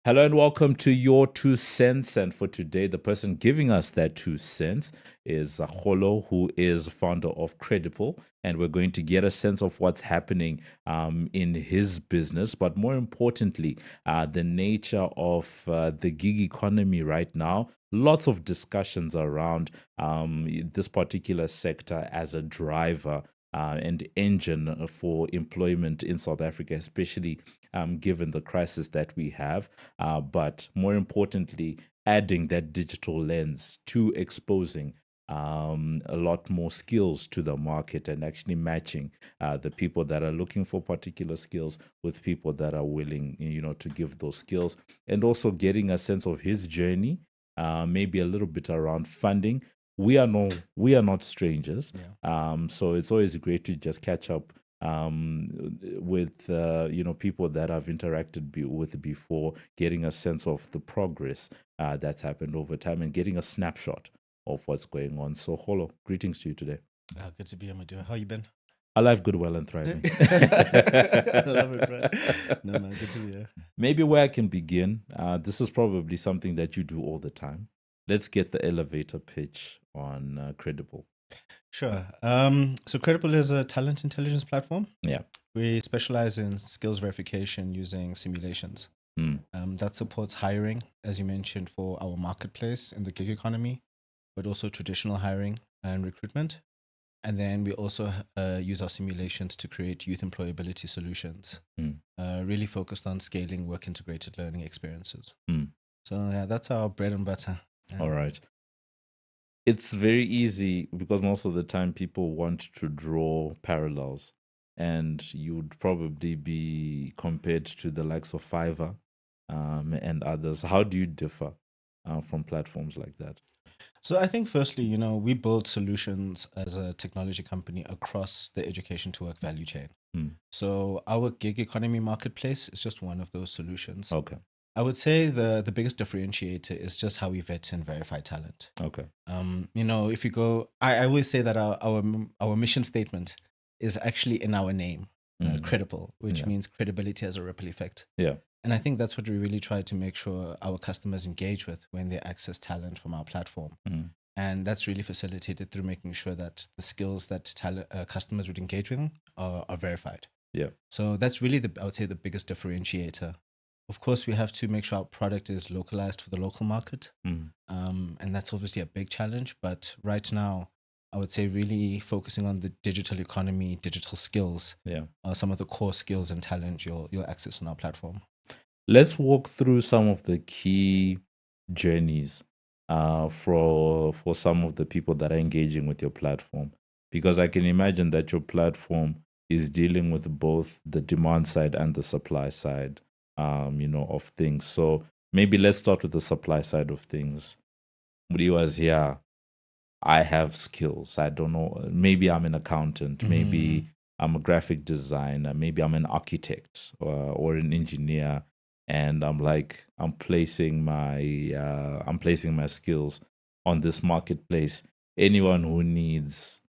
Hello and welcome to Your 2 Cents. And for today, the person giving us that 2 cents is Kgolo, who is founder of Credipple. And we're going to get a sense of what's happening in his business, but more importantly, the nature of the gig economy right now. Lots of discussions around this particular sector as a driver and engine for employment in South Africa, especially given the crisis that we have. But more importantly, adding that digital lens to exposing a lot more skills to the market and actually matching the people that are looking for particular skills with people that are willing, to give those skills, and also getting a sense of his journey, maybe a little bit around funding. We are not strangers. So it's always great to just catch up with people that I've interacted with before, getting a sense of the progress that's happened over time and getting a snapshot of what's going on. So, Kgolo, greetings to you today. Good to be here, my dear. How you been? Alive, good, well, and thriving. I love it, bro. No, good to be here. Maybe where I can begin, this is probably something that you do all the time. Let's get the elevator pitch on Credipple. Sure. So Credipple is a talent intelligence platform. Yeah. We specialize in skills verification using simulations. That supports hiring, as you mentioned, for our marketplace in the gig economy, but also traditional hiring and recruitment. And then we also use our simulations to create youth employability solutions, really focused on scaling work integrated learning experiences. So yeah, that's our bread and butter. Yeah. All right. It's very easy because most of the time people want to draw parallels, and you'd probably be compared to the likes of Fiverr and others. How do you differ from platforms like that? So I think firstly, we build solutions as a technology company across the education to work value chain. So our gig economy marketplace is just one of those solutions. Okay. I would say the biggest differentiator is just how we vet and verify talent. Okay. If you go, I always say that our mission statement is actually in our name, Credipple, which means credibility has a ripple effect. Yeah. And I think that's what we really try to make sure our customers engage with when they access talent from our platform. And that's really facilitated through making sure that the skills that customers would engage with are verified. Yeah. So that's really I would say the biggest differentiator. Of course, we have to make sure our product is localized for the local market. And that's obviously a big challenge. But right now, I would say really focusing on the digital economy, digital skills, are some of the core skills and talent you'll access on our platform. Let's walk through some of the key journeys for some of the people that are engaging with your platform, because I can imagine that your platform is dealing with both the demand side and the supply side, of things. So maybe let's start with the supply side of things. Mudi was here. I have skills. I don't know. Maybe I'm an accountant. Maybe I'm a graphic designer. Maybe I'm an architect or an engineer. And I'm placing my skills on this marketplace. Anyone who needs,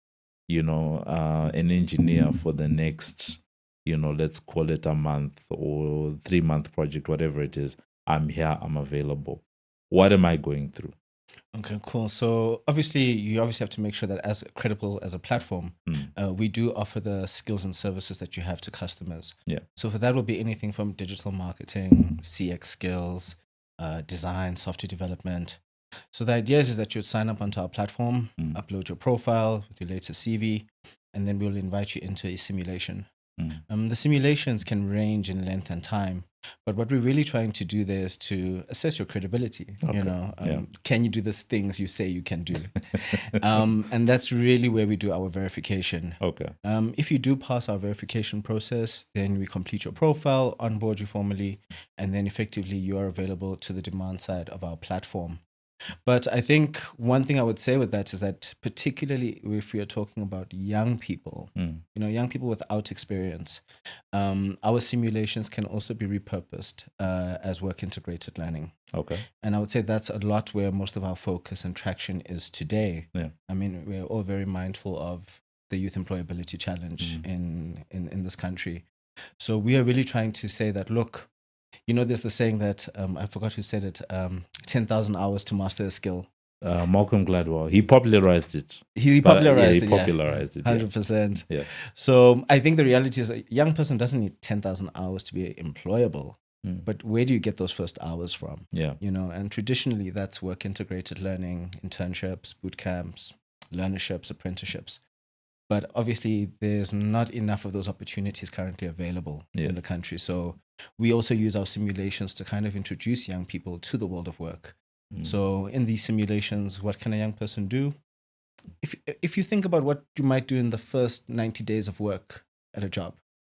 an engineer for the next, let's call it a month or 3-month project, whatever it is, I'm here, I'm available. What am I going through? Okay, cool. So you have to make sure that as Credipple as a platform, we do offer the skills and services that you have to customers. Yeah. So for that will be anything from digital marketing, CX skills, design, software development. So the idea is that you'd sign up onto our platform, upload your profile with your latest CV, and then we'll invite you into a simulation. The simulations can range in length and time, but what we're really trying to do there is to assess your credibility. Okay. Can you do the things you say you can do? And that's really where we do our verification. Okay. If you do pass our verification process, then we complete your profile, onboard you formally, and then effectively you are available to the demand side of our platform. But I think one thing I would say with that is that particularly if we are talking about young people, young people without experience, our simulations can also be repurposed as work integrated learning. Okay. And I would say that's a lot where most of our focus and traction is today. Yeah. I mean, we're all very mindful of the youth employability challenge in this country. So we are really trying to say that, look, There's the saying that I forgot who said it. 10,000 hours to master a skill. Malcolm Gladwell. He popularized it. He popularized he it. popularized it. 100%. Yeah. So I think the reality is a young person doesn't need 10,000 hours to be employable. But where do you get those first hours from? Yeah. And traditionally that's work integrated learning, internships, boot camps, learnerships, apprenticeships. But obviously there's not enough of those opportunities currently available in the country. So we also use our simulations to kind of introduce young people to the world of work. So in these simulations, what can a young person do? If you think about what you might do in the first 90 days of work at a job,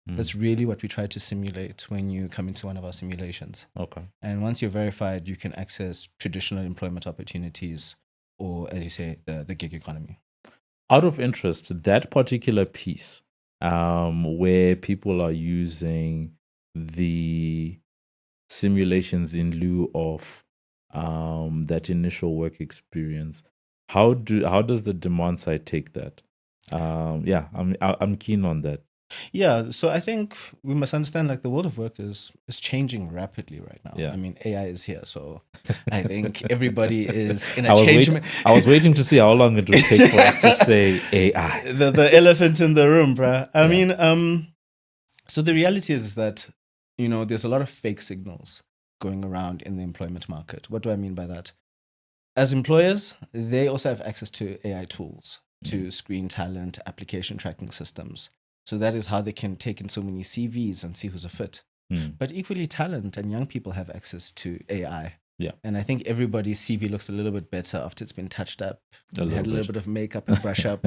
that's really what we try to simulate when you come into one of our simulations. Okay. And once you're verified, you can access traditional employment opportunities or, as you say, the gig economy. Out of interest, that particular piece where people are using the simulations in lieu of that initial work experience, how does the demand side take that? I'm keen on that. Yeah, so I think we must understand like the world of work is changing rapidly right now. Yeah. I mean, AI is here, so I think everybody is in a I was waiting to see how long it would take for us to say AI. The elephant in the room, bruh. I mean, so the reality is that, there's a lot of fake signals going around in the employment market. What do I mean by that? As employers, they also have access to AI tools to screen talent, application tracking systems. So that is how they can take in so many CVs and see who's a fit. But equally, talent and young people have access to AI. Yeah. And I think everybody's CV looks a little bit better after it's been touched up, had a little bit of makeup and brush up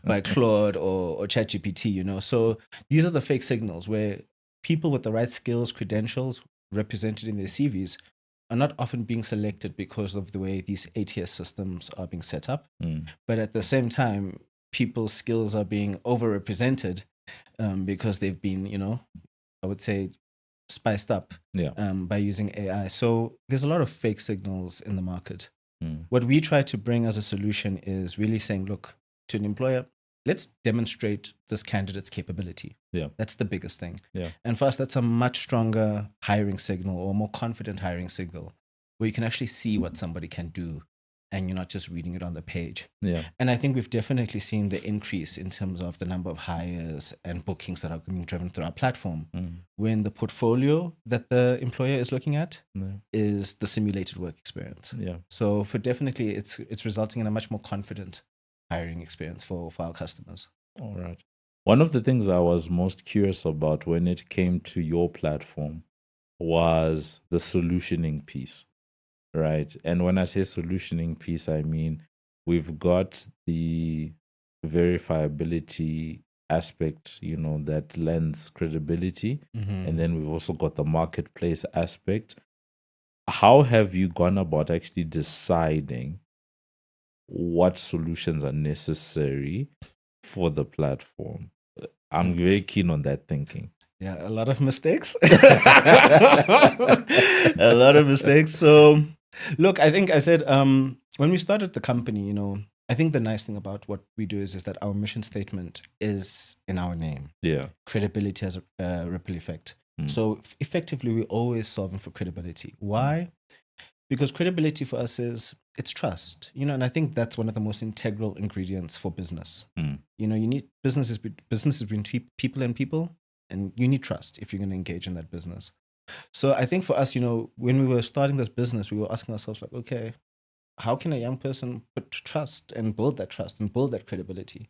by Claude or ChatGPT, So these are the fake signals where people with the right skills, credentials represented in their CVs are not often being selected because of the way these ATS systems are being set up. But at the same time, people's skills are being overrepresented because they've been, I would say, spiced up by using AI. So there's a lot of fake signals in the market. What we try to bring as a solution is really saying, look, to an employer, let's demonstrate this candidate's capability. Yeah. That's the biggest thing. Yeah. And for us, that's a much stronger hiring signal or more confident hiring signal where you can actually see what somebody can do and you're not just reading it on the page. Yeah. And I think we've definitely seen the increase in terms of the number of hires and bookings that are being driven through our platform when the portfolio that the employer is looking at is the simulated work experience. Yeah. So for definitely it's resulting in a much more confident hiring experience for our customers. All right. One of the things I was most curious about when it came to your platform was the solutioning piece. Right. And when I say solutioning piece, I mean, we've got the verifiability aspect, that lends credibility. And then we've also got the marketplace aspect. How have you gone about actually deciding what solutions are necessary for the platform? I'm very keen on that thinking. Yeah, a lot of mistakes. A lot of mistakes. So look, I think I said when we started the company, I think the nice thing about what we do is that our mission statement is in our name. Yeah. Credibility has a ripple effect. So effectively, we're always solving for credibility. Why? Because credibility for us it's trust, and I think that's one of the most integral ingredients for business. You need businesses between people and people, and you need trust if you're going to engage in that business. So I think for us, when we were starting this business, we were asking ourselves like, okay, how can a young person put trust and build that trust and build that credibility?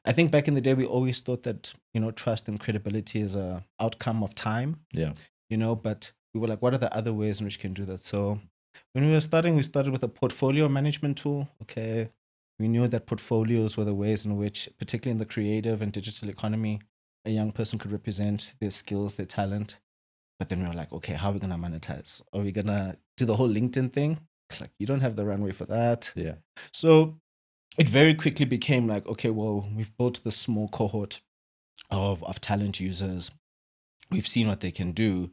I think back in the day, we always thought that, trust and credibility is a outcome of time. Yeah. But we were like, what are the other ways in which we can do that? So when we started with a portfolio management tool. Okay. We knew that portfolios were the ways in which, particularly in the creative and digital economy, a young person could represent their skills, their talent. But then we were like, okay, how are we going to monetize? Are we going to do the whole LinkedIn thing? It's like, you don't have the runway for that. Yeah. So it very quickly became like, okay, well, we've built this small cohort of talent users. We've seen what they can do.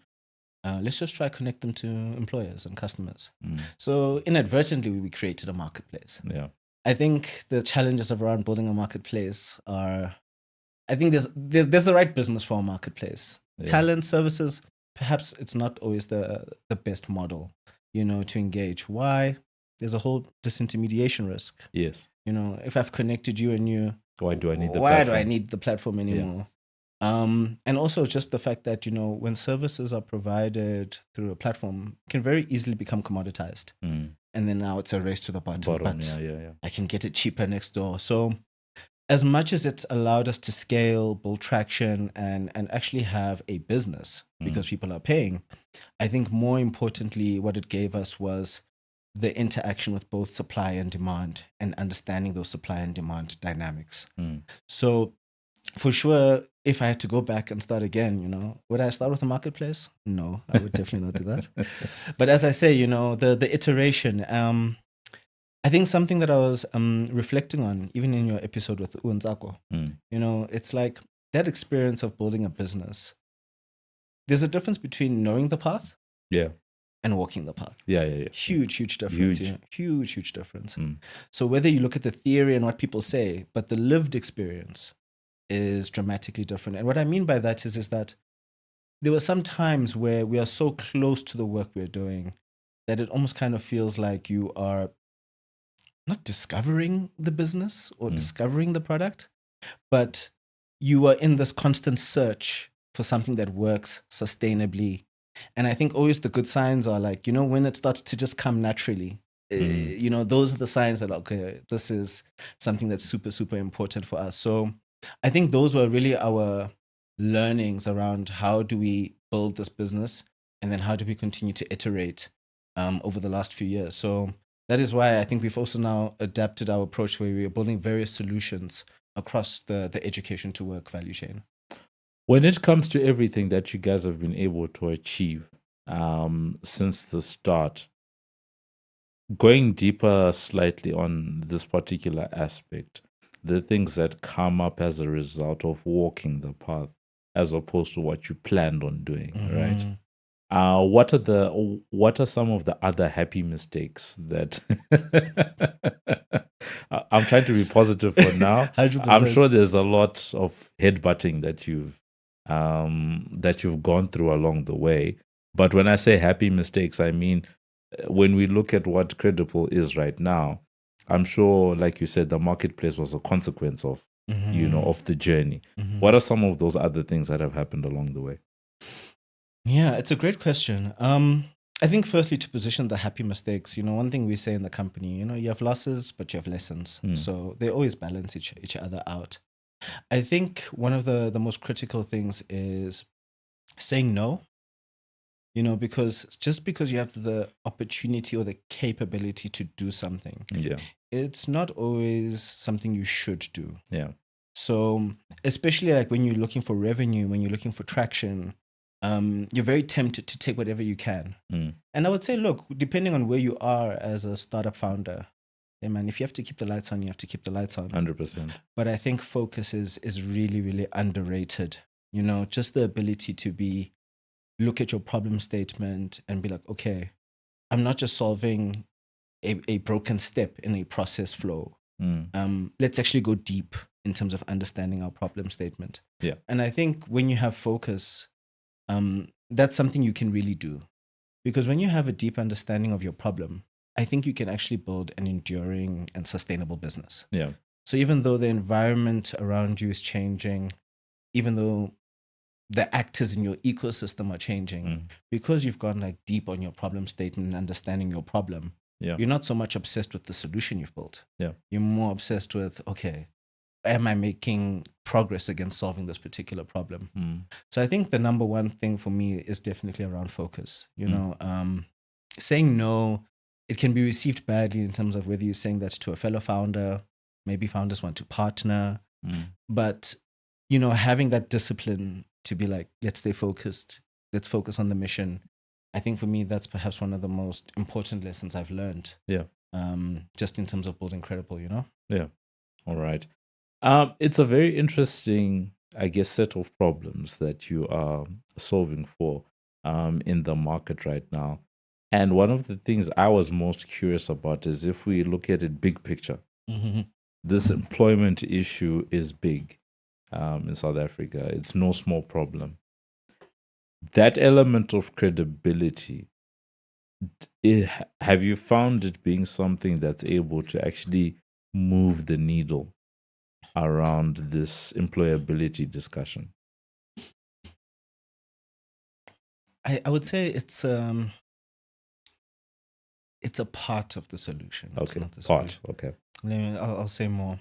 Let's just try connect them to employers and customers. So inadvertently, we created a marketplace. Yeah. I think the challenges around building a marketplace are, I think there's the right business for a marketplace. Yeah. Talent services, perhaps it's not always the best model, to engage. Why? There's a whole disintermediation risk. Yes. If I've connected you and you, Why do I need the why platform? do I need the platform anymore? And also just the fact that, when services are provided through a platform, can very easily become commoditized. And then now it's a race to the bottom. But yeah. I can get it cheaper next door. So as much as it's allowed us to scale, build traction, and actually have a business because people are paying, I think more importantly, what it gave us was the interaction with both supply and demand and understanding those supply and demand dynamics. So for sure, if I had to go back and start again, would I start with a marketplace? No, I would definitely not do that. But as I say, the iteration, I think something that I was reflecting on, even in your episode with Unzako, it's like that experience of building a business. There's a difference between knowing the path, and walking the path. Yeah. Huge difference. Huge difference. So whether you look at the theory and what people say, but the lived experience is dramatically different. And what I mean by that is that there were some times where we are so close to the work we're doing that it almost kind of feels like you are not discovering the business or discovering the product, but you are in this constant search for something that works sustainably. And I think always the good signs are like, when it starts to just come naturally, those are the signs that, okay, this is something that's super, super important for us. So I think those were really our learnings around how do we build this business and then how do we continue to iterate over the last few years. So that is why I think we've also now adapted our approach where we are building various solutions across the education to work value chain. When it comes to everything that you guys have been able to achieve since the start, going deeper slightly on this particular aspect, the things that come up as a result of walking the path as opposed to what you planned on doing, right? What are some of the other happy mistakes that I'm trying to be positive for now. 100%. I'm sure there's a lot of headbutting that you've gone through along the way. But when I say happy mistakes, I mean when we look at what Credipple is right now, I'm sure, like you said, the marketplace was a consequence of of the journey. What are some of those other things that have happened along the way? Yeah, it's a great question. I think firstly to position the happy mistakes, one thing we say in the company, you have losses, but you have lessons. So they always balance each other out. I think one of the most critical things is saying no, because just because you have the opportunity or the capability to do something, it's not always something you should do. So especially like when you're looking for revenue, when you're looking for traction, you're very tempted to take whatever you can. And I would say, look, depending on where you are as a startup founder, hey man, if you have to keep the lights on, you have to keep the lights on. 100%. But I think focus is really, really underrated. Just the ability to look at your problem statement and be like, okay, I'm not just solving a broken step in a process flow. Let's actually go deep in terms of understanding our problem statement. And I think when you have focus, that's something you can really do. Because when you have a deep understanding of your problem, I think you can actually build an enduring and sustainable business. So even though the environment around you is changing, even though the actors in your ecosystem are changing, because you've gone like deep on your problem statement and understanding your problem, you're not so much obsessed with the solution you've built. You're more obsessed with, okay, am I making progress against solving this particular problem? So I think the number one thing for me is definitely around focus. Saying no, it can be received badly in terms of whether you're saying that to a fellow founder, maybe founders want to partner, but having that discipline to be like, let's stay focused, let's focus on the mission. I think for me, that's perhaps one of the most important lessons I've learned. Just in terms of building Credipple, All right. It's a very interesting, I guess, set of problems that you are solving for in the market right now. And one of the things I was most curious about is if we look at it big picture, this employment issue is big in South Africa. It's no small problem. that element of credibility, have you found it being something that's able to actually move the needle around this employability discussion? I would say it's a part of the solution. It's Okay, not the part. solution. Okay. I'll say more.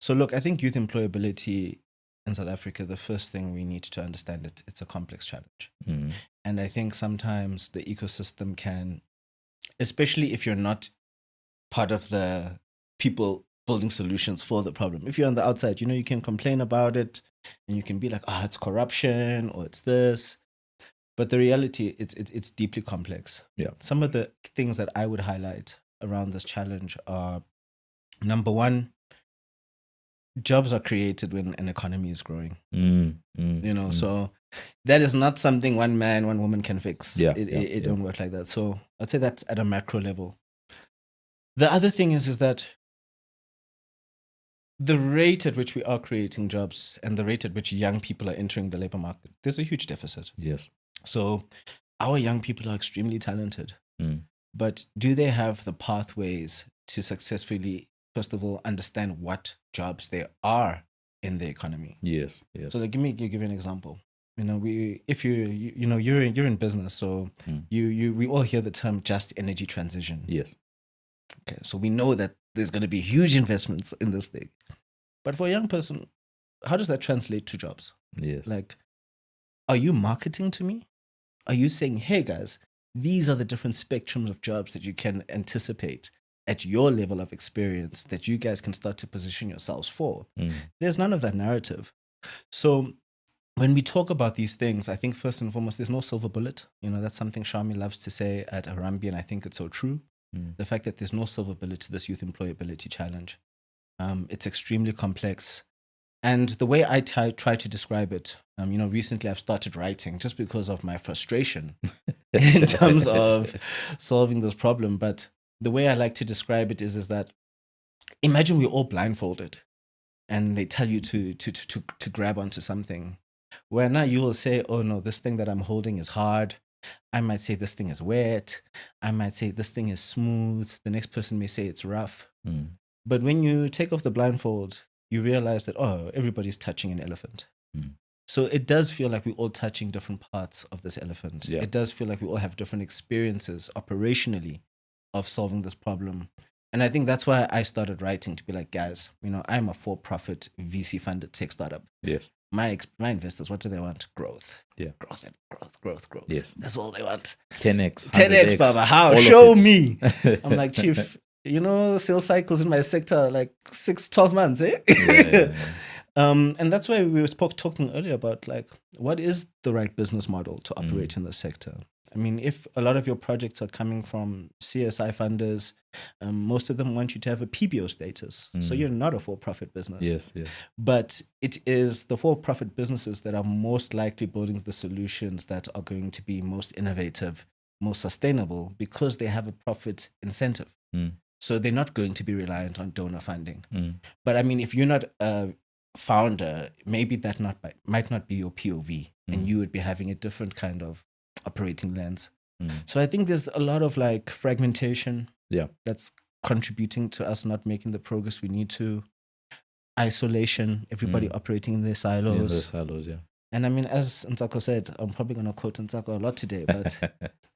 So look, I think youth employability in South Africa, the first thing we need to understand, it's a complex challenge. Mm. And I think sometimes the ecosystem can, especially if you're not part of the people building solutions for the problem. If you're on the outside, you can complain about it and you can be like, it's corruption or it's this. But the reality, it's deeply complex. Yeah. Some of the things that I would highlight around this challenge are, number one, jobs are created when an economy is growing. So that is not something one man, one woman can fix. It don't work like that. So I'd say that's at a macro level. The other thing is that the rate at which we are creating jobs and the rate at which young people are entering the labor market, there's a huge deficit. Yes. So our young people are extremely talented, but do they have the pathways to successfully, first of all, understand what jobs there are in the economy? Yes. So give you an example. You're in business, so we all hear the term just energy transition. Yes. Okay, so we know that there's going to be huge investments in this thing, but for a young person, how does that translate to jobs? Yes. Like, are you marketing to me? Are you saying, hey guys, these are the different spectrums of jobs that you can anticipate at your level of experience that you guys can start to position yourselves for? There's none of that narrative. So when we talk about these things, I think first and foremost, there's no silver bullet. That's something Shami loves to say at Harambee, and I think it's so true. The fact that there's no silver bullet to this youth employability challenge. It's extremely complex. And the way I try to describe it, recently I've started writing just because of my frustration in terms of solving this problem. But the way I like to describe it is that imagine we're all blindfolded and they tell you to grab onto something. Where now you will say, oh no, this thing that I'm holding is hard. I might say this thing is wet. I might say this thing is smooth. The next person may say it's rough. But when you take off the blindfold, you realize that, everybody's touching an elephant. So it does feel like we're all touching different parts of this elephant. Yeah. It does feel like we all have different experiences operationally of solving this problem. And I think that's why I started writing, to be like, guys, I'm a for-profit VC-funded tech startup. Yes. My investors, what do they want? Growth. Yeah. Growth. Yes. That's all they want. 10x. 10x, Baba. How? Show me. I'm like, Chief, sales cycles in my sector, like 6-12 months, eh? Yeah. And that's why we were talking earlier about, like, what is the right business model to operate in the sector? I mean, if a lot of your projects are coming from CSI funders, most of them want you to have a PBO status. So you're not a for-profit business. Yes. But it is the for-profit businesses that are most likely building the solutions that are going to be most innovative, most sustainable, because they have a profit incentive. So they're not going to be reliant on donor funding. But I mean, if you're not a founder, maybe that might not be your POV, and you would be having a different kind of operating lens. So I think there's a lot of like fragmentation that's contributing to us not making the progress we need to. Isolation, everybody operating in their silos. In the silos, yeah. And I mean, as Ntsako said, I'm probably going to quote Ntsako a lot today, but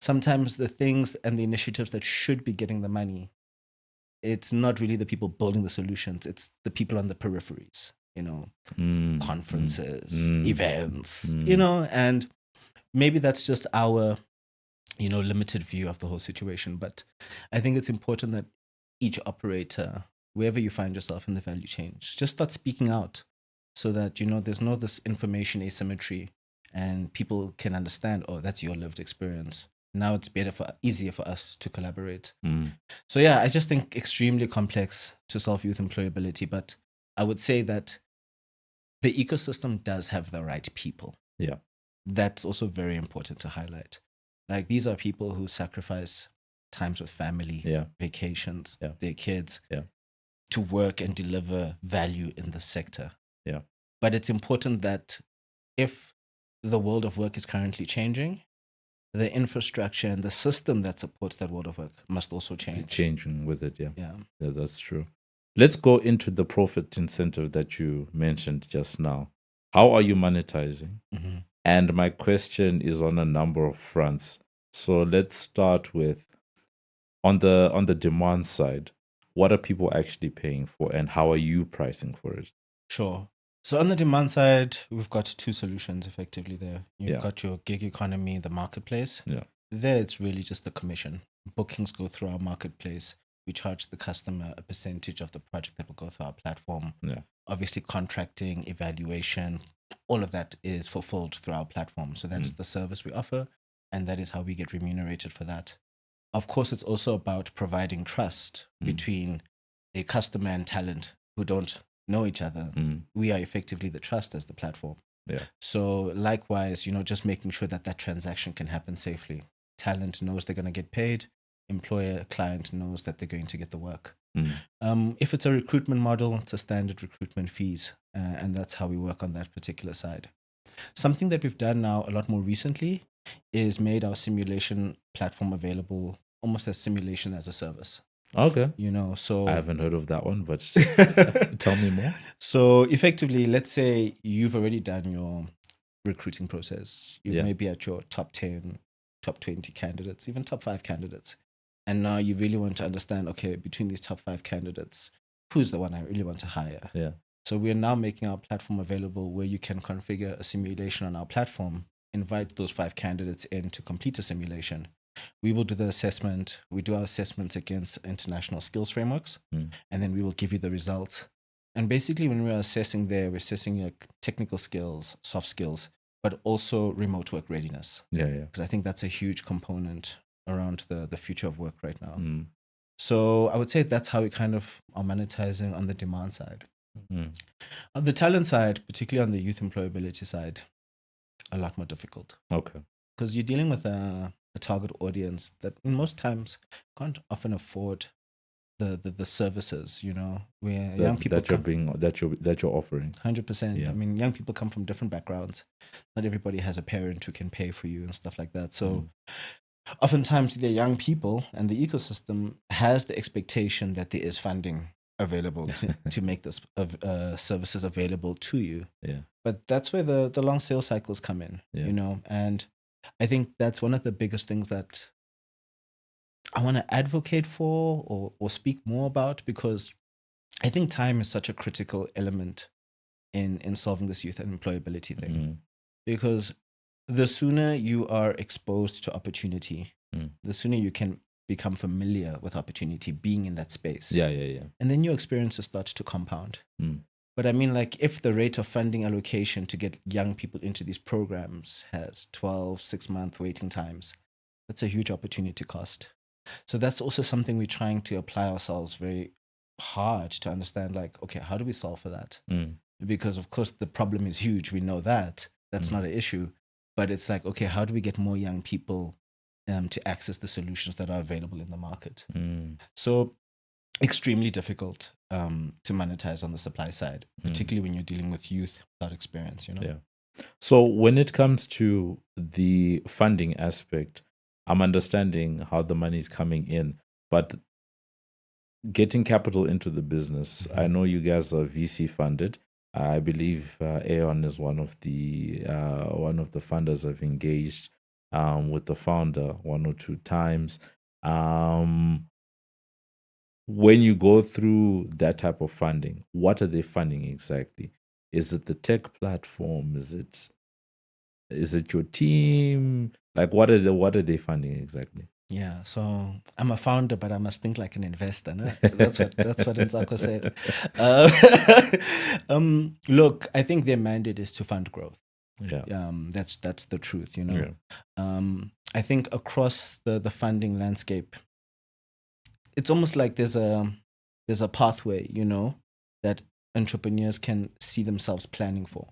sometimes the things and the initiatives that should be getting the money, it's not really the people building the solutions. It's the people on the peripheries, conferences, events, and maybe that's just our, limited view of the whole situation. But I think it's important that each operator, wherever you find yourself in the value chain, just start speaking out so that, there's no this information asymmetry and people can understand, that's your lived experience. Now it's easier for us to collaborate. So yeah, I just think extremely complex to solve youth employability, but I would say that the ecosystem does have the right people. Yeah. That's also very important to highlight. Like, these are people who sacrifice times with family, vacations, their kids, to work and deliver value in the sector. Yeah. But it's important that if the world of work is currently changing, the infrastructure and the system that supports that world of work must also change. Changing with it, yeah. Yeah. Yeah, that's true. Let's go into the profit incentive that you mentioned just now. How are you monetizing? Mm-hmm. And my question is on a number of fronts. So let's start with on the demand side. What are people actually paying for, and how are you pricing for it? Sure. So on the demand side, we've got two solutions effectively there. You've Yeah. got your gig economy, the marketplace. Yeah. There, it's really just the commission. Bookings go through our marketplace. We charge the customer a percentage of the project that will go through our platform. Yeah. Obviously, contracting, evaluation, all of that is fulfilled through our platform. So that's the service we offer, and that is how we get remunerated for that. Of course, it's also about providing trust between a customer and talent who don't know each other. We are effectively the trust as the platform. Yeah. So likewise, just making sure that that transaction can happen safely. Talent knows they're going to get paid. Employer, client knows that they're going to get the work. If it's a recruitment model, it's a standard recruitment fees. And that's how we work on that particular side. Something that we've done now a lot more recently is made our simulation platform available almost as simulation as a service. Okay. So I haven't heard of that one, but tell me more. So effectively, let's say you've already done your recruiting process. You may be at your top 10, top 20 candidates, even top 5 candidates. And now you really want to understand, okay, between these top 5 candidates, who's the one I really want to hire? Yeah. So we are now making our platform available where you can configure a simulation on our platform, invite those 5 candidates in to complete a simulation. We will do the assessment. We do our assessments against international skills frameworks, and then we will give you the results. And basically, when we're assessing there, we're assessing your technical skills, soft skills, but also remote work readiness. Yeah. Because I think that's a huge component around the future of work right now. So I would say that's how we kind of are monetizing on the demand side. On the talent side, particularly on the youth employability side, a lot more difficult. Okay. Because you're dealing with a target audience that in most times can't often afford the services, where young people that you're offering. 100%. Yeah. I mean, young people come from different backgrounds. Not everybody has a parent who can pay for you and stuff like that. So oftentimes they're young people, and the ecosystem has the expectation that there is funding available to make this services available to you. Yeah. But that's where the long sales cycles come in, and I think that's one of the biggest things that I want to advocate for or speak more about, because I think time is such a critical element in solving this youth employability thing. Because the sooner you are exposed to opportunity, the sooner you can become familiar with opportunity, being in that space. Yeah. And then your experiences start to compound. But I mean, like, if the rate of funding allocation to get young people into these programs has 12, 6-month waiting times, that's a huge opportunity cost. So that's also something we're trying to apply ourselves very hard to understand, like, okay, how do we solve for that? Because of course the problem is huge. We know that. That's not an issue. But it's like, okay, how do we get more young people to access the solutions that are available in the market? So extremely difficult to monetize on the supply side, particularly when you're dealing with youth without experience, Yeah. So when it comes to the funding aspect, I'm understanding how the money is coming in, but getting capital into the business, I know you guys are VC funded. I believe Aeon is one of the funders I've engaged with the founder 1 or 2 times. When you go through that type of funding, what are they funding exactly? Is it the tech platform? Is it your team? Like, what are they funding exactly? Yeah, so I'm a founder, but I must think like an investor. No? That's what Ntsako said. Look, I think their mandate is to fund growth. Yeah. That's the truth. I think across the funding landscape, it's almost like there's a pathway, that entrepreneurs can see themselves planning for.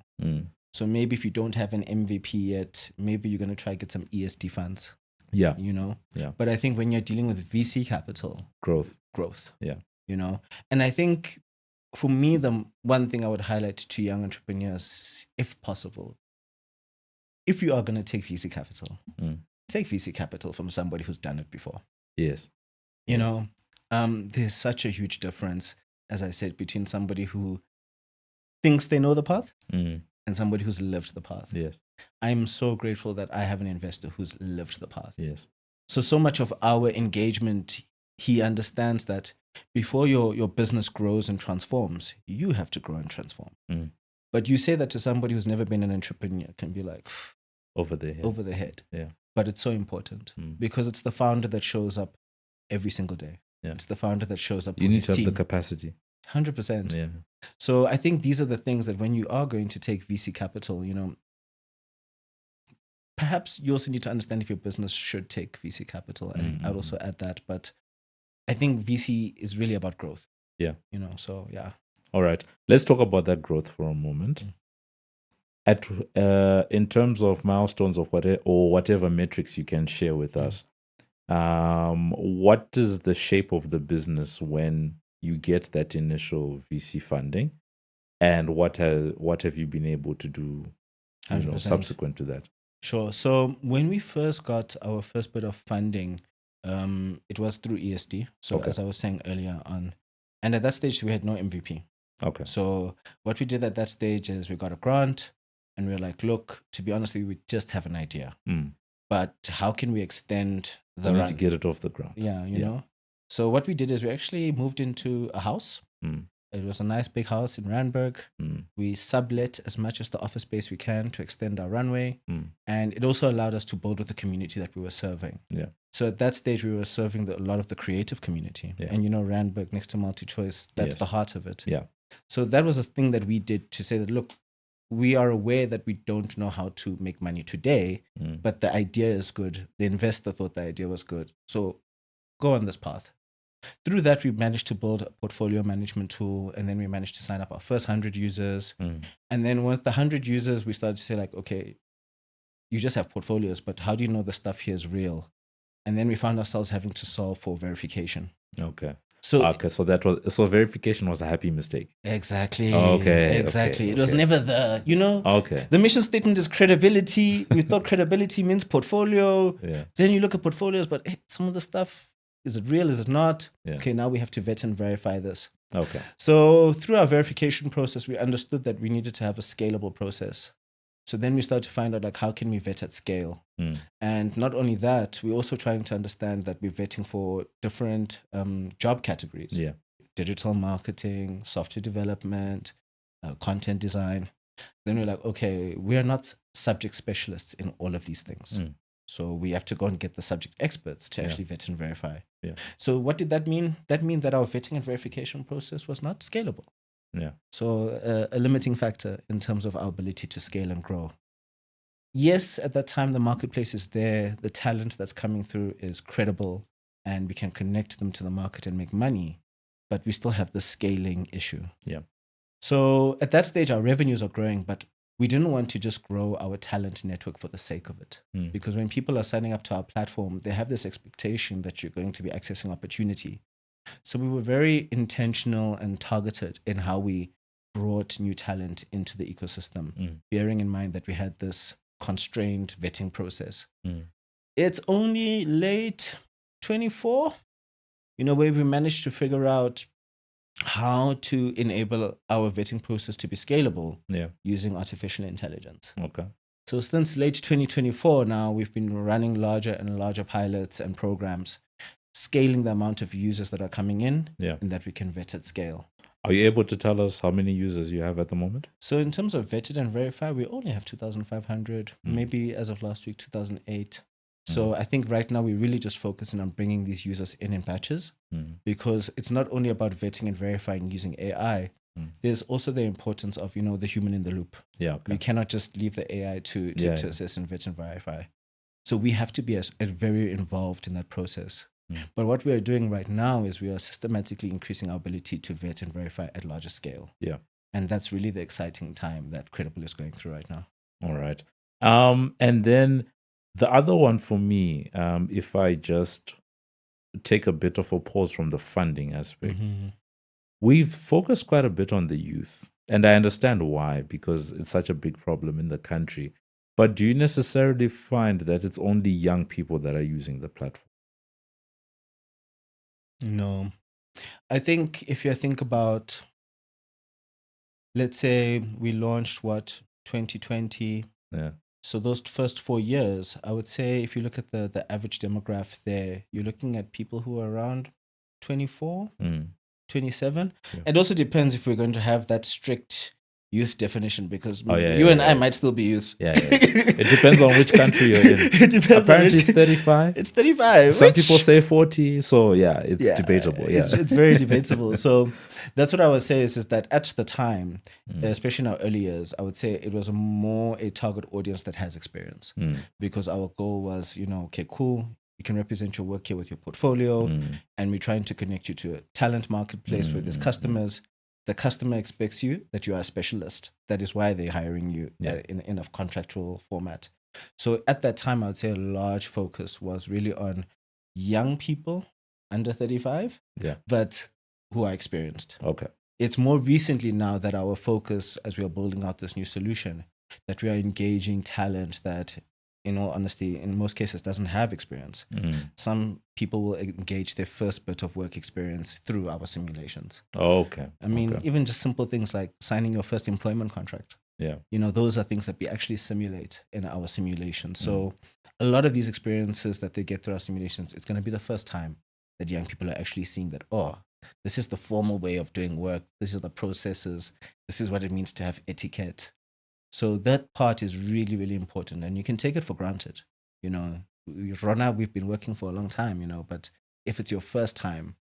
So maybe if you don't have an MVP yet, maybe you're going to try get some ESD funds. Yeah. Yeah. But I think when you're dealing with VC capital, growth. Yeah. And I think for me, the one thing I would highlight to young entrepreneurs, if possible, if you are going to take VC capital, Mm. take VC capital from somebody who's done it before. Yes. You Yes. know, there's such a huge difference, as I said, between somebody who thinks they know the path Mm. and somebody who's lived the path. Yes. I'm so grateful that I have an investor who's lived the path. Yes. So much of our engagement, he understands that before your business grows and transforms, you have to grow and transform. Mm. But you say that to somebody who's never been an entrepreneur, can be like Over the head. over the head. Yeah. But it's so important because it's the founder that shows up every single day. Yeah. It's the founder that shows up. You with need his to have team. the capacity. 100%. Yeah. So I think these are the things that when you are going to take VC capital, perhaps you also need to understand if your business should take VC capital. And I'd also add that. But I think VC is really about growth. Yeah. So yeah. All right. Let's talk about that growth for a moment. In terms of milestones or whatever metrics you can share with us, what is the shape of the business when you get that initial VC funding, and what have you been able to do, 100%. subsequent to that? Sure. So when we first got our first bit of funding, it was through ESD. So Okay. as I was saying earlier on, and at that stage we had no MVP. Okay. So what we did at that stage is we got a grant, and we were like, look, to be honest, we just have an idea, but how can we extend the We need run? to get it off the ground. Yeah, you know. So what we did is we actually moved into a house. It was a nice big house in Randburg. We sublet as much as the office space we can to extend our runway. And it also allowed us to build with the community that we were serving. Yeah. So at that stage, we were serving a lot of the creative community. Yeah. And Randburg next to MultiChoice, that's Yes. the heart of it. Yeah. So that was a thing that we did to say that, look, we are aware that we don't know how to make money today, but the idea is good. The investor thought the idea was good. So go on this path. Through that, we managed to build a portfolio management tool, and then we managed to sign up our first 100 users. And then with the 100 users, we started to say like, okay, you just have portfolios, but how do you know the stuff here is real? And then we found ourselves having to solve for verification. Okay. So so verification was a happy mistake. Exactly. Okay. Exactly. Okay, It was okay. never the, Okay. the mission statement is credibility. We thought credibility means portfolio. Yeah. Then you look at portfolios, but some of the stuff, is it real? Is it not? Yeah. Okay, now we have to vet and verify this. Okay. So through our verification process, we understood that we needed to have a scalable process. So then we started to find out like, how can we vet at scale? And not only that, we're also trying to understand that we're vetting for different job categories. Yeah. Digital marketing, software development, content design. Then we're like, okay, we are not subject specialists in all of these things. So we have to go and get the subject experts to actually vet and verify. Yeah. So what did that mean? That means that our vetting and verification process was not scalable. Yeah. So a limiting factor in terms of our ability to scale and grow. Yes, at that time, the marketplace is there. The talent that's coming through is credible, and we can connect them to the market and make money, but we still have the scaling issue. Yeah. So at that stage, our revenues are growing, but we didn't want to just grow our talent network for the sake of it. Because when people are signing up to our platform, they have this expectation that you're going to be accessing opportunity. So we were very intentional and targeted in how we brought new talent into the ecosystem, bearing in mind that we had this constrained vetting process. It's only late 24, where we managed to figure out how to enable our vetting process to be scalable using artificial intelligence. Okay. So since late 2024 now, we've been running larger and larger pilots and programs, scaling the amount of users that are coming in and that we can vet at scale. Are you able to tell us how many users you have at the moment? So in terms of vetted and verified, we only have 2,500, maybe as of last week, 2008. So I think right now we're really just focusing on bringing these users in batches because it's not only about vetting and verifying using AI. There's also the importance of, the human in the loop. Yeah. Okay. We cannot just leave the AI to assess and vet and verify. So we have to be very involved in that process. But what we are doing right now is we are systematically increasing our ability to vet and verify at larger scale. Yeah. And that's really the exciting time that Credipple is going through right now. All right. And then the other one for me, if I just take a bit of a pause from the funding aspect, we've focused quite a bit on the youth. And I understand why, because it's such a big problem in the country. But do you necessarily find that it's only young people that are using the platform? No. I think if you think about, let's say we launched 2020. Yeah. So those first 4 years, I would say if you look at the average demographic there, you're looking at people who are around 24, 27. Yeah. It also depends if we're going to have that strict youth definition, because Oh, yeah, you yeah, and I yeah. might still be youth. Yeah. It depends on which country you're in. It depends. Apparently, it's 35. It's 35. Some people say 40. So yeah, it's Yeah, debatable. Yeah, it's very debatable. So that's what I would say is that at the time, especially in our early years, I would say it was more a target audience that has experience, because our goal was, okay, cool, you can represent your work here with your portfolio, and we're trying to connect you to a talent marketplace where there's customers. The customer expects you that you are a specialist. That is why they're hiring you in a contractual format. So at that time, I would say a large focus was really on young people under 35, but who are experienced. Okay. It's more recently now that our focus, as we are building out this new solution, that we are engaging talent that, in all honesty, in most cases doesn't have experience. Some people will engage their first bit of work experience through our simulations. Oh, okay. I mean, even just simple things like signing your first employment contract. Yeah. Those are things that we actually simulate in our simulation. So a lot of these experiences that they get through our simulations, it's going to be the first time that young people are actually seeing that, this is the formal way of doing work. These are the processes. This is what it means to have etiquette. So that part is really, really important, and you can take it for granted. Rona, we've been working for a long time, but if it's your first time,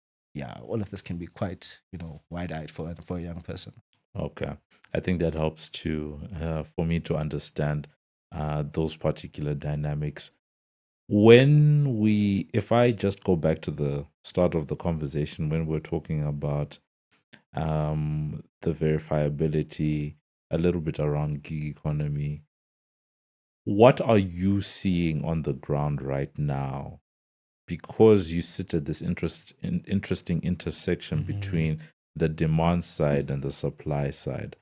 all of this can be quite, wide-eyed for a young person. Okay. I think that helps for me to understand those particular dynamics. If I just go back to the start of the conversation, when we're talking about the verifiability, a little bit around gig economy, what are you seeing on the ground right now? Because you sit at this interesting intersection between the demand side and the supply side.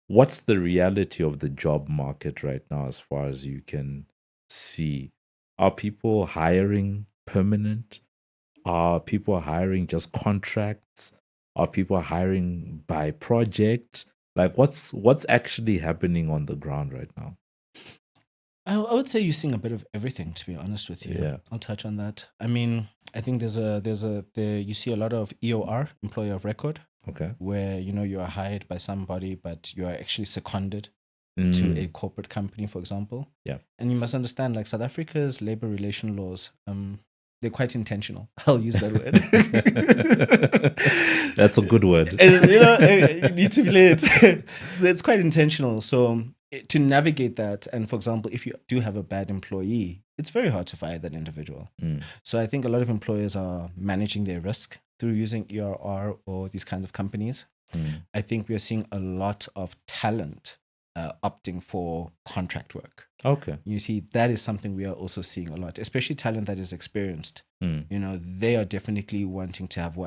What's the reality of the job market right now as far as you can see? Are people hiring permanent? Are people hiring just contracts? Are people hiring by project? Like what's actually happening on the ground right now? I would say you're seeing a bit of everything, to be honest with you. Yeah. I'll touch on that. I mean, I think you see a lot of EOR, employer of record, Okay. where you are hired by somebody, but you are actually seconded to a corporate company, for example. Yeah. And you must understand, like South Africa's labor relation laws, they're quite intentional. I'll use that word. That's a good word. You need to play it. It's quite intentional. So to navigate that, and for example, if you do have a bad employee, it's very hard to fire that individual. So I think a lot of employers are managing their risk through using ERR or these kinds of companies. I think we are seeing a lot of talent opting for contract work. Okay. You see, that is something we are also seeing a lot, especially talent that is experienced. They are definitely wanting to have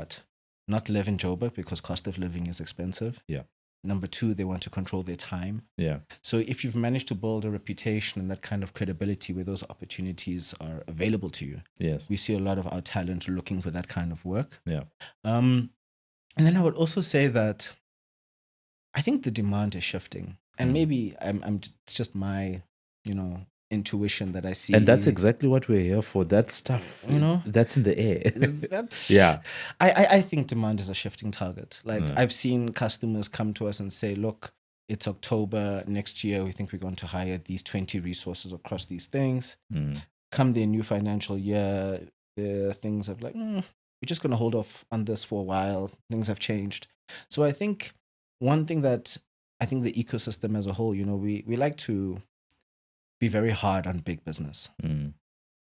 not live in Joburg, because cost of living is expensive. Yeah. Number two, they want to control their time. Yeah. So if you've managed to build a reputation and that kind of credibility where those opportunities are available to you, yes, we see a lot of our talent looking for that kind of work. Yeah. And then I would also say that I think the demand is shifting, and maybe it's just my, intuition that I see. And that's exactly what we're here for. That stuff, that's in the air. Yeah. I think demand is a shifting target. Like I've seen customers come to us and say, look, it's October next year. We think we're going to hire these 20 resources across these things. Come the new financial year, things have like, we're just going to hold off on this for a while. Things have changed. So I think one thing that I think the ecosystem as a whole, we like to be very hard on big business.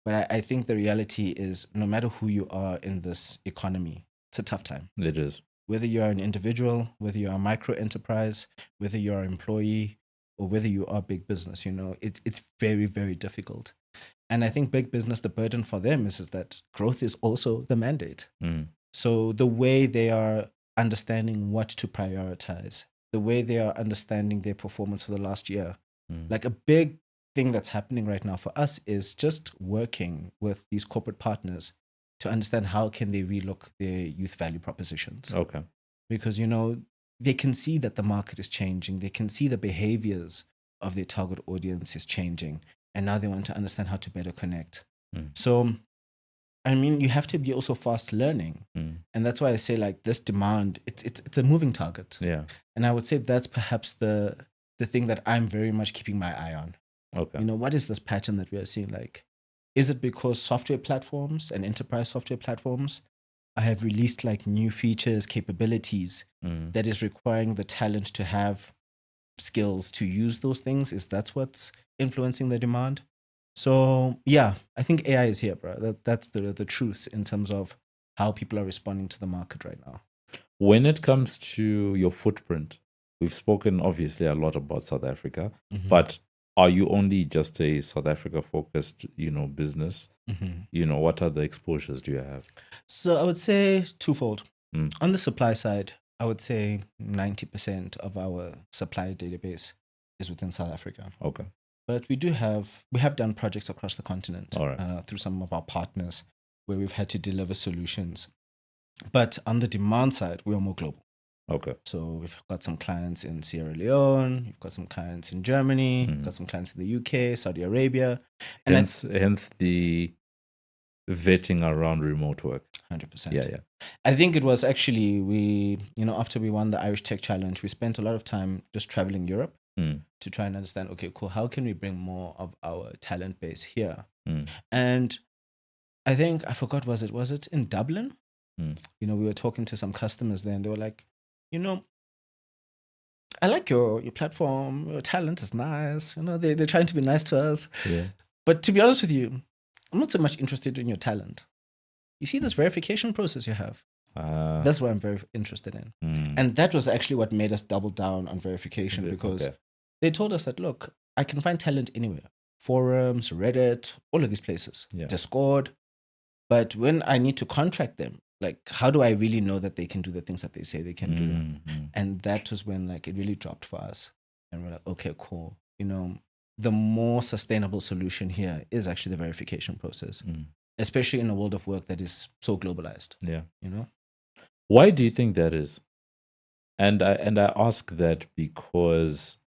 But I think the reality is, no matter who you are in this economy, it's a tough time. It is. Whether you're an individual, whether you're a micro enterprise, whether you're an employee, or whether you are big business, it's very, very difficult. And I think big business, the burden for them is that growth is also the mandate. So the way they are understanding what to prioritize, the way they are understanding their performance for the last year, like a big thing that's happening right now for us is just working with these corporate partners to understand how can they relook their youth value propositions. Okay. Because, they can see that the market is changing. They can see the behaviors of their target audience is changing. And now they want to understand how to better connect. So, I mean, you have to be also fast learning. And that's why I say like this demand, it's a moving target. Yeah. And I would say that's perhaps the thing that I'm very much keeping my eye on. Okay. What is this pattern that we are seeing? Like, is it because software platforms and enterprise software platforms have released like new features, capabilities that is requiring the talent to have skills to use those things? Is that's what's influencing the demand? So yeah, I think AI is here, bro. That's the truth in terms of how people are responding to the market right now. When it comes to your footprint, we've spoken obviously a lot about South Africa, but are you only just a South Africa focused, business? What other exposures do you have? So I would say twofold. On the supply side, I would say 90% of our supply database is within South Africa. Okay. But we have done projects across the continent All right. through some of our partners where we've had to deliver solutions. But on the demand side, we are more global. Okay. So we've got some clients in Sierra Leone, we've got some clients in Germany, we've got some clients in the UK, Saudi Arabia. And hence the vetting around remote work. 100%. Yeah. I think it was actually, we, after we won the Irish Tech Challenge, we spent a lot of time just traveling Europe to try and understand, okay, cool, how can we bring more of our talent base here? And I think, I forgot, was it in Dublin? We were talking to some customers there and they were like, I like your platform, your talent is nice. They're trying to be nice to us. Yeah. But to be honest with you, I'm not so much interested in your talent. You see this verification process you have? That's what I'm very interested in. And that was actually what made us double down on verification, because they told us that, look, I can find talent anywhere. Forums, Reddit, all of these places, Discord. But when I need to contract them, like, how do I really know that they can do the things that they say they can do? And that was when like it really dropped for us. And we're like, okay, cool. The more sustainable solution here is actually the verification process, especially in a world of work that is so globalized. Yeah. Why do you think that is? And I ask that because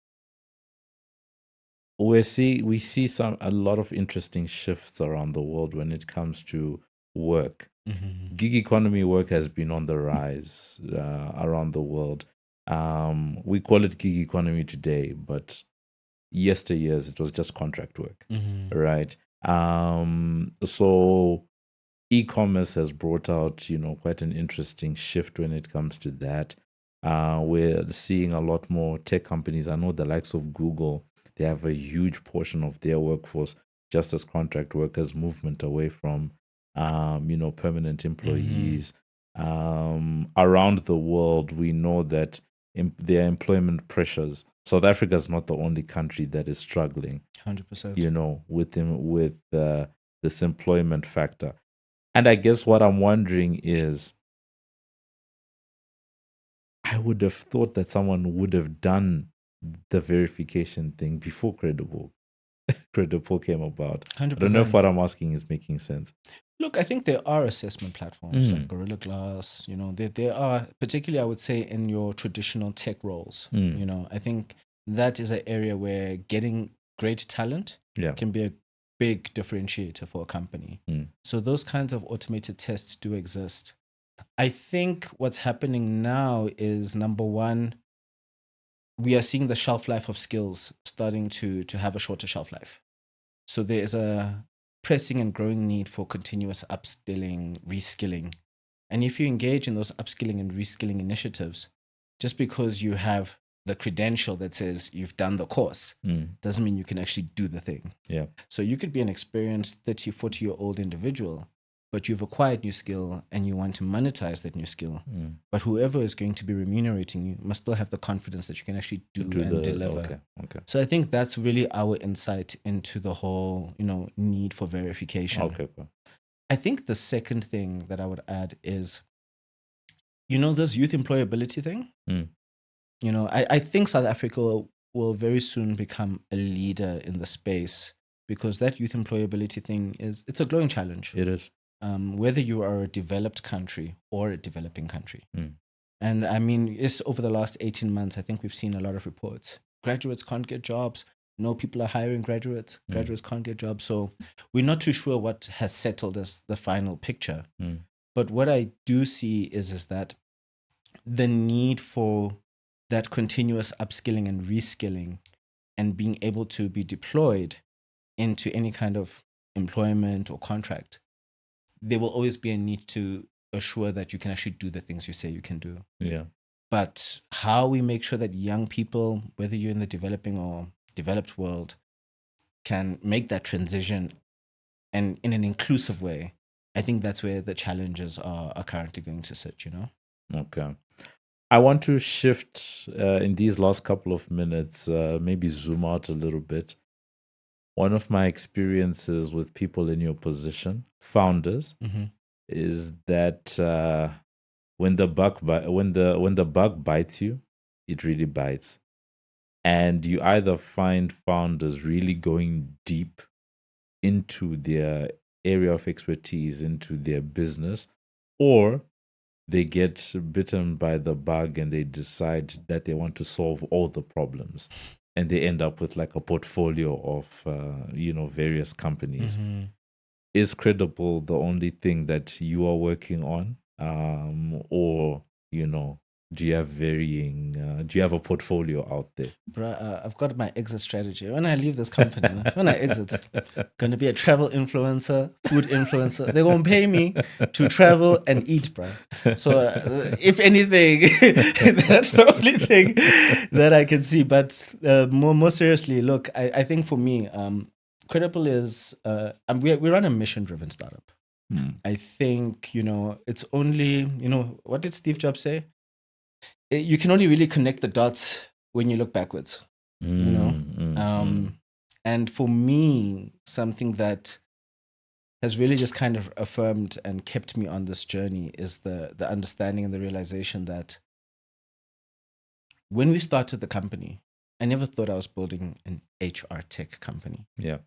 we see a lot of interesting shifts around the world when it comes to work. Gig economy work has been on the rise around the world. We call it gig economy today, but yesteryears it was just contract work, right? So e-commerce has brought out, quite an interesting shift when it comes to that. We're seeing a lot more tech companies. I know the likes of Google, they have a huge portion of their workforce just as contract workers, movement away from, permanent employees. Around the world, we know that there are employment pressures. South Africa is not the only country that is struggling, 100%. with this employment factor. And I guess what I'm wondering is, I would have thought that someone would have done the verification thing before Credipple came about. 100%. I don't know if what I'm asking is making sense. Look, I think there are assessment platforms like Gorilla Glass. There are, particularly I would say in your traditional tech roles. I think that is an area where getting great talent can be a big differentiator for a company. So those kinds of automated tests do exist. I think what's happening now is, number one, we are seeing the shelf life of skills starting to have a shorter shelf life. So there is a pressing and growing need for continuous upskilling, reskilling. And if you engage in those upskilling and reskilling initiatives, just because you have the credential that says you've done the course doesn't mean you can actually do the thing. Yeah. So you could be an experienced 30, 40-year-old individual, but you've acquired new skill and you want to monetize that new skill. But whoever is going to be remunerating you must still have the confidence that you can actually do and deliver. Okay. So I think that's really our insight into the whole, need for verification. Okay. I think the second thing that I would add is, this youth employability thing. I think South Africa will very soon become a leader in the space, because that youth employability thing it's a growing challenge. It is. Whether you are a developed country or a developing country. Mm. And I mean, it's over the last 18 months, I think we've seen a lot of reports. Graduates can't get jobs. No, people are hiring graduates. Graduates can't get jobs. So we're not too sure what has settled as the final picture. But what I do see is that the need for that continuous upskilling and reskilling and being able to be deployed into any kind of employment or contract, there will always be a need to assure that you can actually do the things you say you can do. Yeah. But how we make sure that young people, whether you're in the developing or developed world, can make that transition and in an inclusive way, I think that's where the challenges are currently going to sit, you know? Okay. I want to shift in these last couple of minutes, maybe zoom out a little bit. One of my experiences with people in your position, founders, is that when the bug bites you, it really bites, and you either find founders really going deep into their area of expertise, into their business, or they get bitten by the bug and they decide that they want to solve all the problems, and they end up with like a portfolio of various companies. Is Credipple the only thing that you are working on, or do you have do you have a portfolio out there? Bruh, I've got my exit strategy. When I leave this company, when I exit, going to be a travel influencer, food influencer. They're going to pay me to travel and eat, bro. So if anything, that's the only thing that I can see. But more seriously, look, I think for me, Credipple is, we run a mission-driven startup. I think, it's only, what did Steve Jobs say? You can only really connect the dots when you look backwards, And for me, something that has really just kind of affirmed and kept me on this journey is the understanding and the realization that when we started the company, I never thought I was building an HR tech company. Yeah.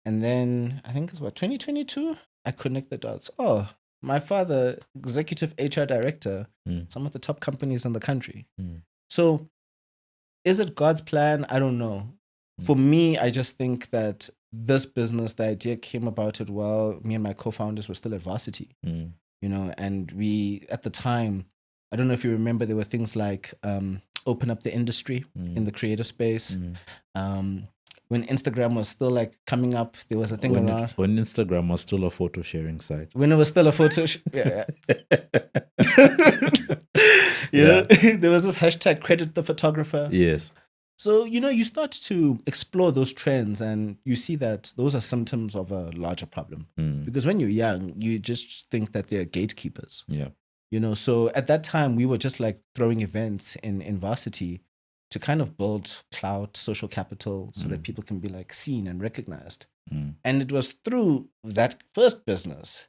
And then I think it's 2022, I connect the dots. Oh, my father, executive HR director, some of the top companies in the country. So is it God's plan? I don't know. For me, I just think that this business, the idea came about it while me and my co-founders were still at varsity, and we, at the time, I don't know if you remember, there were things like open up the industry in the creative space. When Instagram was still like coming up, there was a thing around. When Instagram was still a photo sharing site. When it was still a photo, yeah. There was this hashtag credit the photographer. Yes. So, you start to explore those trends and you see that those are symptoms of a larger problem. Because when you're young, you just think that they're gatekeepers. Yeah. So at that time, we were just like throwing events in varsity to kind of build clout, social capital, so that people can be like seen and recognized. And it was through that first business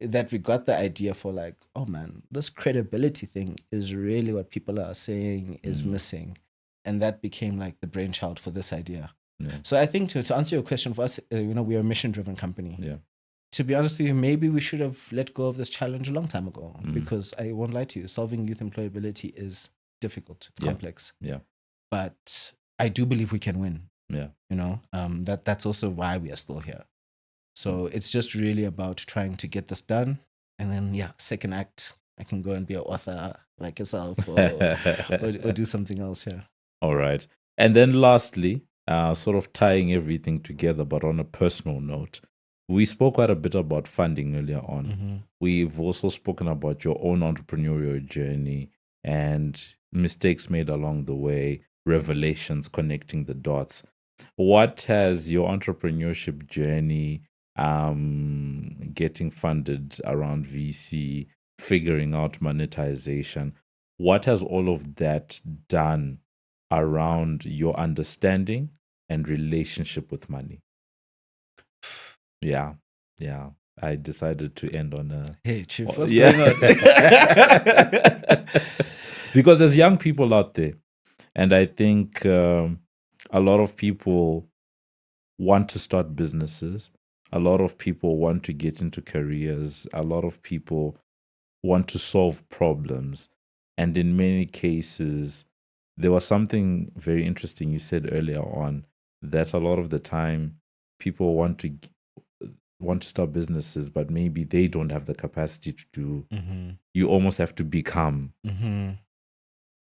that we got the idea for like, oh man, this credibility thing is really what people are saying is missing. And that became like the brainchild for this idea. Yeah. So I think to answer your question, for us, we are a mission-driven company. Yeah. To be honest with you, maybe we should have let go of this challenge a long time ago, because I won't lie to you, solving youth employability is difficult. It's complex. Yeah. But I do believe we can win. Yeah. That's also why we are still here. So it's just really about trying to get this done. And then, second act, I can go and be an author like yourself or do something else here. All right. And then lastly, sort of tying everything together, but on a personal note, we spoke quite a bit about funding earlier on. We've also spoken about your own entrepreneurial journey and mistakes made along the way, revelations, connecting the dots. What has your entrepreneurship journey, getting funded around VC, figuring out monetization, what has all of that done around your understanding and relationship with money? Yeah. I decided to end on a... Hey, Chief, what's going on? Because there's young people out there, And I think a lot of people want to start businesses. A lot of people want to get into careers. A lot of people want to solve problems. And in many cases, there was something very interesting you said earlier on, that a lot of the time people want to start businesses, but maybe they don't have the capacity to do. You almost have to become.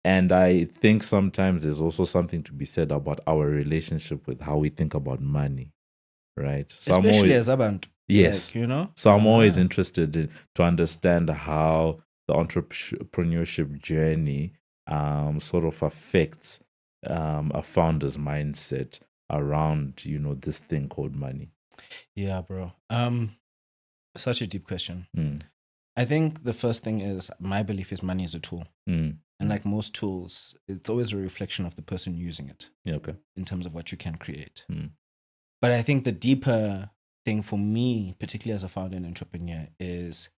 And I think sometimes there's also something to be said about our relationship with how we think about money, right? So Especially as abantu. yes, Like, so I'm always interested to understand how the entrepreneurship journey sort of affects a founder's mindset around this thing called money. Yeah, bro. Such a deep question. Mm. I think the first thing is, my belief is money is a tool. And like most tools, it's always a reflection of the person using it. Yeah, okay. In terms of what you can create. But I think the deeper thing for me, particularly as a founder and entrepreneur, is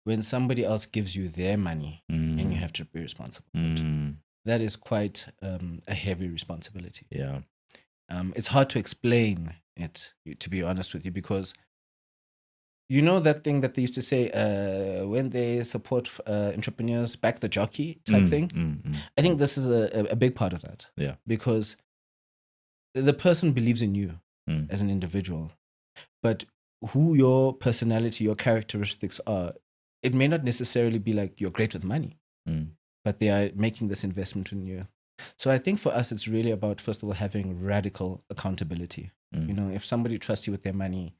when somebody else gives you their money and you have to be responsible for it. That is quite a heavy responsibility. Yeah. It's hard to explain it, to be honest with you, because you know that thing that they used to say when they support entrepreneurs, back the jockey type thing? I think this is a big part of that. Yeah. Because the person believes in you as an individual, but who your personality, your characteristics are, it may not necessarily be like you're great with money, but they are making this investment in you. So I think for us, it's really about, first of all, having radical accountability. If somebody trusts you with their money,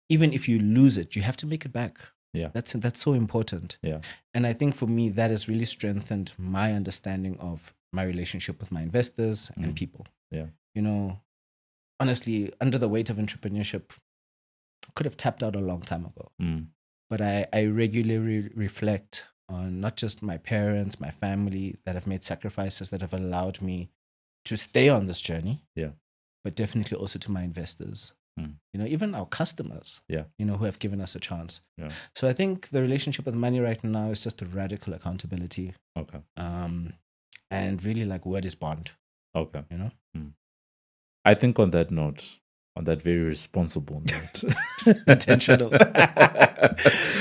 even if you lose it, you have to make it back. Yeah. That's so important. Yeah. And I think for me, that has really strengthened my understanding of my relationship with my investors and people. Yeah. Honestly, under the weight of entrepreneurship, I could have tapped out a long time ago. But I regularly reflect on not just my parents, my family that have made sacrifices that have allowed me to stay on this journey. Yeah. But definitely also to my investors. Even our customers, who have given us a chance. Yeah. So I think the relationship with money right now is just a radical accountability. Okay. And really like word is bond. Okay. I think on that note, on that very responsible note, intentional,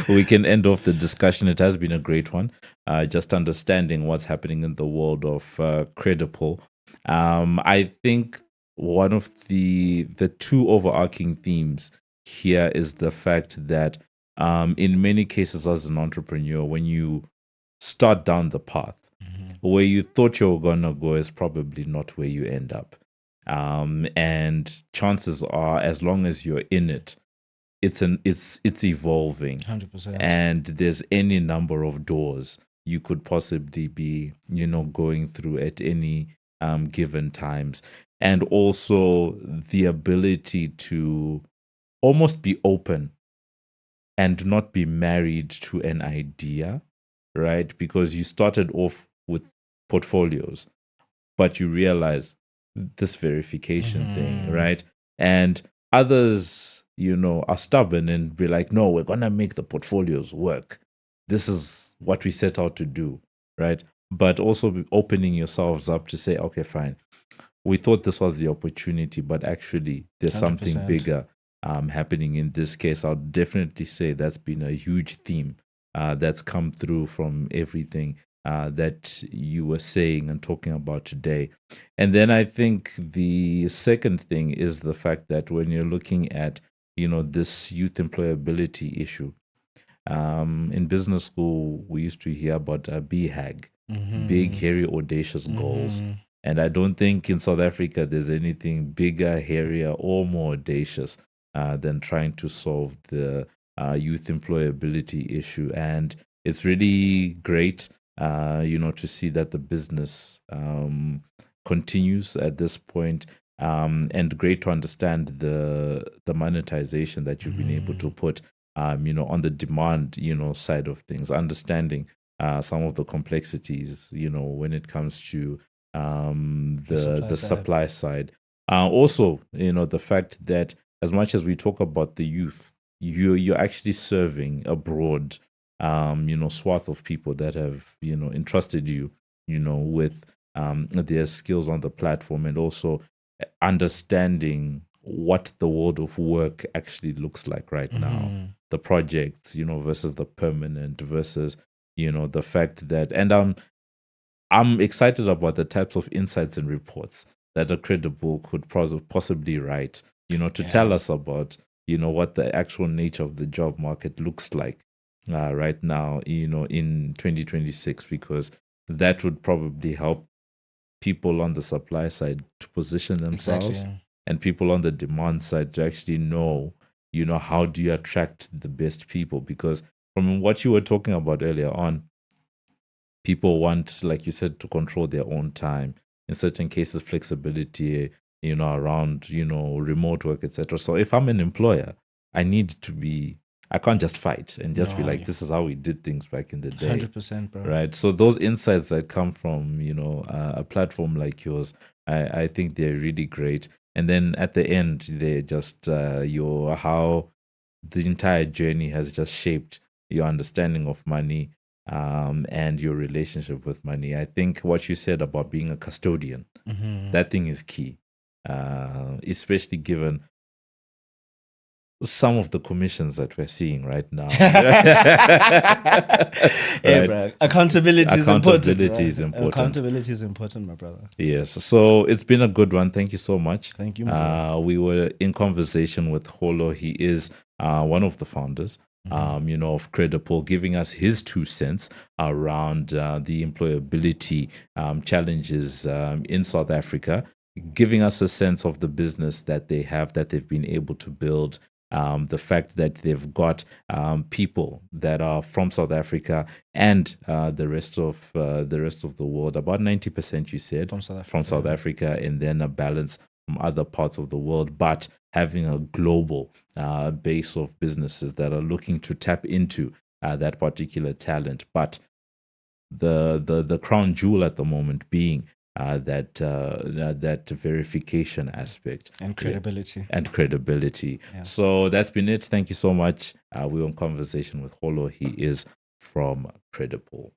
we can end off the discussion. It has been a great one. Just understanding what's happening in the world of Credipple. I think one of the two overarching themes here is the fact that in many cases as an entrepreneur, when you start down the path, where you thought you were gonna go is probably not where you end up. And chances are, as long as you're in it, it's evolving. 100%. And there's any number of doors you could possibly be, going through at any given times. And also the ability to almost be open and not be married to an idea, right? Because you started off with portfolios, but you realize this verification thing, right? And others, are stubborn and be like, no, we're going to make the portfolios work. This is what we set out to do, right? But also opening yourselves up to say, okay, fine. We thought this was the opportunity, but actually there's 100%. something bigger happening in this case. I'll definitely say that's been a huge theme that's come through from everything that you were saying and talking about today. And then I think the second thing is the fact that when you're looking at, this youth employability issue, in business school, we used to hear about a BHAG, big, hairy, audacious goals. And I don't think in South Africa there's anything bigger, hairier, or more audacious than trying to solve the youth employability issue. And it's really great, to see that the business continues at this point, and great to understand the monetization that you've been able to put, on the demand, side of things, understanding some of the complexities, when it comes to the supply side. Also, the fact that as much as we talk about the youth, you're actually serving a broad, swath of people that have, entrusted you, with their skills on the platform, and also understanding what the world of work actually looks like right now. The projects, versus the permanent, versus, the fact that, and I'm excited about the types of insights and reports that a Credipple could possibly write, to tell us about, what the actual nature of the job market looks like right now, in 2026, because that would probably help people on the supply side to position themselves, and people on the demand side to actually know, how do you attract the best people? Because from what you were talking about earlier on, people want, like you said, to control their own time. In certain cases, flexibility, around, remote work, etc. So if I'm an employer, I can't just fight and just be like, this is how we did things back in the day. 100%, bro. Right. So those insights that come from, a platform like yours, I think they're really great. And then at the end, they're just how the entire journey has just shaped your understanding of money, and your relationship with money. I think what you said about being a custodian, that thing is key, especially given some of the commissions that we're seeing right now. Yeah, bro. Accountability is important. Accountability is important, my brother. Yes. So it's been a good one. Thank you so much. Thank you, my brother. We were in conversation with Kgolo. He is one of the founders, of Credipple, giving us his 2 cents around the employability challenges in South Africa, giving us a sense of the business that they have, that they've been able to build. The fact that they've got people that are from South Africa and the rest of the world, about 90%, you said, from South Africa, and then a balance from other parts of the world, but having a global base of businesses that are looking to tap into that particular talent. But the crown jewel at the moment being that verification aspect and credibility. Yeah. So that's been it. Thank you so much. We're on conversation with Kgolo. He is from Credipple.